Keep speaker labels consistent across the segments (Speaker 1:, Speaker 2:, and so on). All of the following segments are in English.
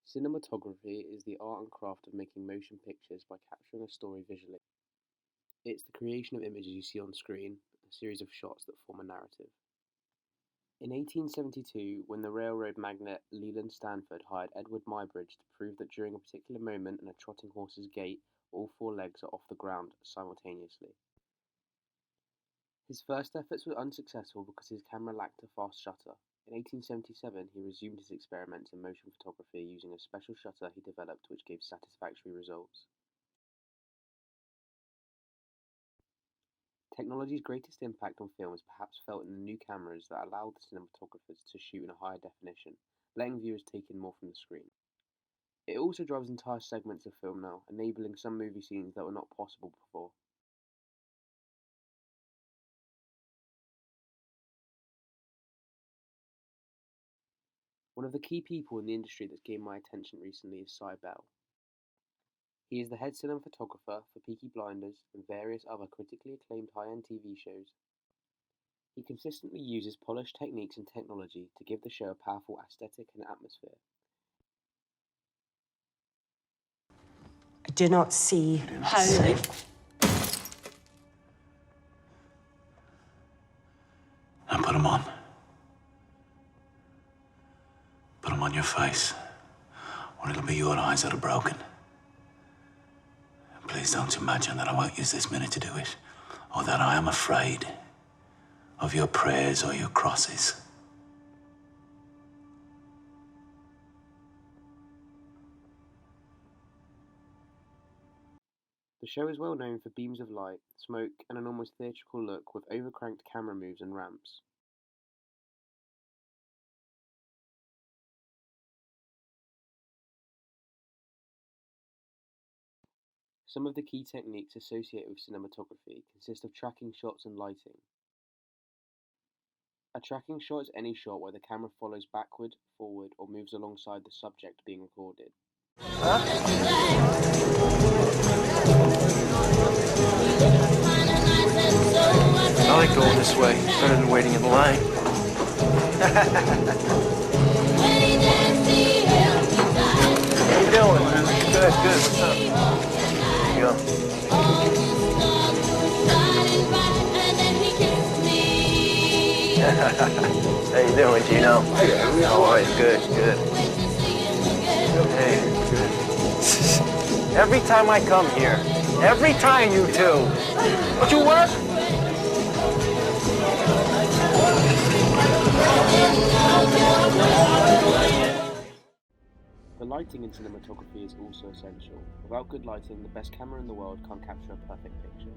Speaker 1: Cinematography is the art and craft of making motion pictures by capturing a story visually. It's the creation of images you see on screen, a series of shots that form a narrative. In 1872, when the railroad magnate Leland Stanford hired Edward Muybridge to prove that during a particular moment in a trotting horse's gait, all four legs are off the ground simultaneously. His first efforts were unsuccessful because his camera lacked a fast shutter. In 1877, he resumed his experiments in motion photography using a special shutter he developed which gave satisfactory results. Technology's greatest impact on film is perhaps felt in the new cameras that allow the cinematographers to shoot in a higher definition, letting viewers take in more from the screen. It also drives entire segments of film now, enabling some movie scenes that were not possible before. One of the key people in the industry that's gained my attention recently is Cy Bell. He is the head cinematographer for Peaky Blinders and various other critically acclaimed high-end TV shows. He consistently uses polished techniques and technology to give the show a powerful aesthetic and atmosphere.
Speaker 2: I do not see how.
Speaker 3: Now put them on. Put them on your face, or it'll be your eyes that are broken. Please don't imagine that I won't use this minute to do it, or that I am afraid of your prayers or your crosses.
Speaker 1: The show is well known for beams of light, smoke, and an almost theatrical look with overcranked camera moves and ramps. Some of the key techniques associated with cinematography consist of tracking shots and lighting. A tracking shot is any shot where the camera follows backward, forward, or moves alongside the subject being recorded.
Speaker 4: I like going this way, better than waiting in the line. How you doing, man? Good, good. What's up? Here you go. How you doing, Gino? Hey, how are you? Good, good. Hey, good. Every time I come here, every time you two, don't you work?
Speaker 1: The lighting in cinematography is also essential. Without good lighting, the best camera in the world can't capture a perfect picture.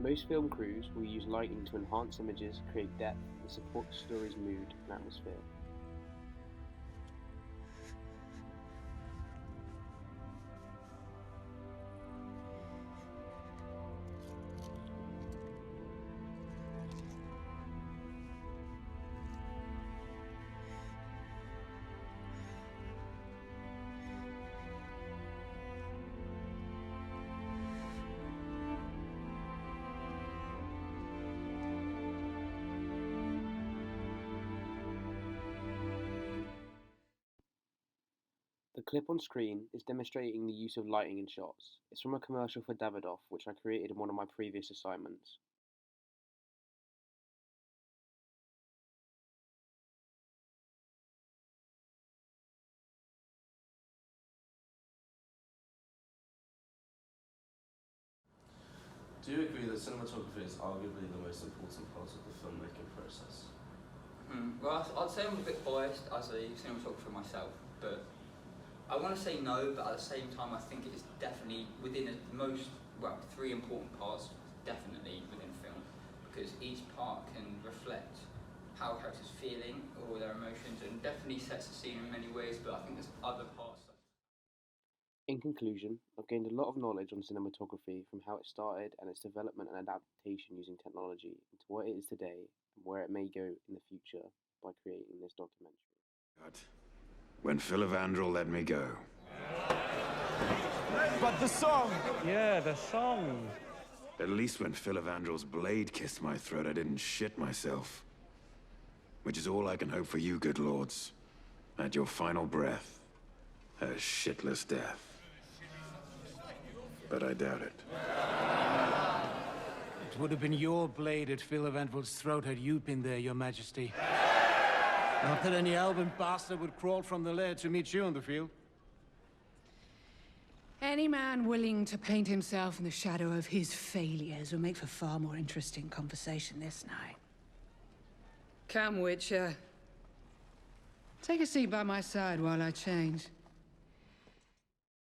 Speaker 1: Most film crews will use lighting to enhance images, create depth, and support the story's mood and atmosphere. The clip on screen is demonstrating the use of lighting in shots. It's from a commercial for Davidoff, which I created in one of my previous assignments.
Speaker 5: Do you agree that cinematography is arguably the most important part of the filmmaking process?
Speaker 6: Well, I'd say I'm a bit biased as a cinematographer myself, but I want to say no, but at the same time I think it is definitely within the most, well, three important parts, definitely within film, because each part can reflect how a character's feeling or their emotions, and definitely sets the scene in many ways, but I think there's other parts.
Speaker 1: In conclusion, I've gained a lot of knowledge on cinematography from how it started and its development and adaptation using technology into what it is today and where it may go in the future by creating this documentary.
Speaker 7: When Phil Evandrel let me go.
Speaker 8: But the song!
Speaker 9: Yeah, the song.
Speaker 7: At least when Filavandrel's blade kissed my throat, I didn't shit myself. Which is all I can hope for you, good lords. At your final breath. A shitless death. But I doubt it.
Speaker 8: It would have been your blade at Filavandrel's throat had you been there, your majesty. Not that any Alban bastard would crawl from the lair to meet you on the field.
Speaker 9: Any man willing to paint himself in the shadow of his failures will make for far more interesting conversation this night. Come, Witcher. Take a seat by my side while I change.